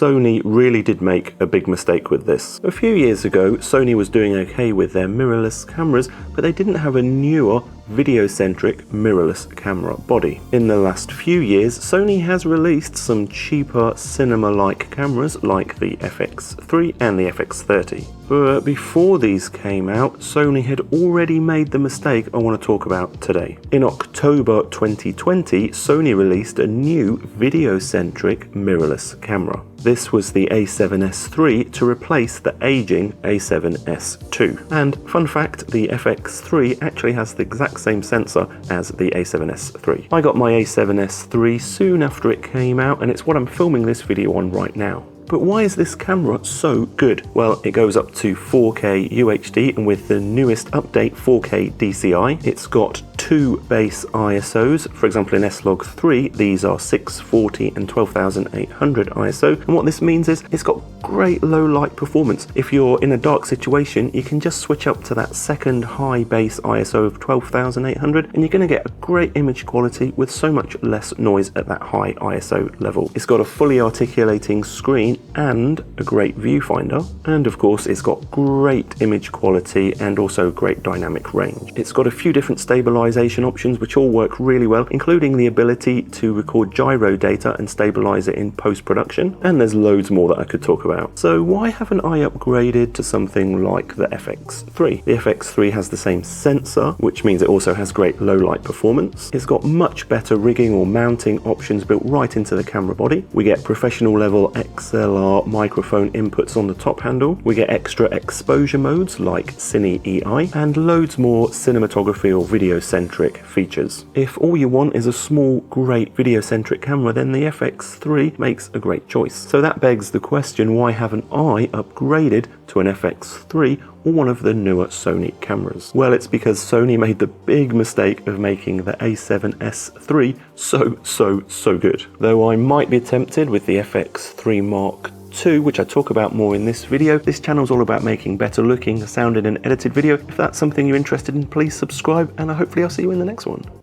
Sony really did make a big mistake with this. A few years ago, Sony was doing okay with their mirrorless cameras, but they didn't have a newer, video-centric mirrorless camera body. In the last few years, Sony has released some cheaper cinema-like cameras like the FX3 and the FX30. But before these came out, Sony had already made the mistake I want to talk about today. In October 2020, Sony released a new video-centric mirrorless camera. This was the a7S III to replace the aging a7S II. And fun fact, the FX3 actually has the exact same sensor as the a7S III. I got my a7S III soon after it came out, and it's what I'm filming this video on right now. But why is this camera so good? Well, it goes up to 4K UHD, and with the newest update 4K DCI, it's got two base ISOs. For example, in S-Log3, these are 640 and 12800 ISO. And what this means is it's got great low light performance. If you're in a dark situation, you can just switch up to that second high base ISO of 12800, and you're going to get a great image quality with so much less noise at that high ISO level. It's got a fully articulating screen and a great viewfinder, and of course it's got great image quality and also great dynamic range. It's got a few different stabilization options which all work really well, including the ability to record gyro data and stabilize it in post-production, and there's loads more that I could talk about. So why haven't I upgraded to something like the FX3? The FX3 has the same sensor, which means it also has great low light performance. It's got much better rigging or mounting options built right into the camera body. We get professional level XLR microphone inputs on the top handle. We get extra exposure modes like Cine EI, and loads more cinematography or video-centric features. If all you want is a small, great video-centric camera, then the FX3 makes a great choice. So that begs the question, why haven't I upgraded to an FX3 or one of the newer Sony cameras? Well, it's because Sony made the big mistake of making the a7S III so good. Though I might be tempted with the FX3 Mark II, which I talk about more in this video. This channel is all about making better looking, sounding and edited video. If that's something you're interested in, please subscribe, and hopefully I'll see you in the next one.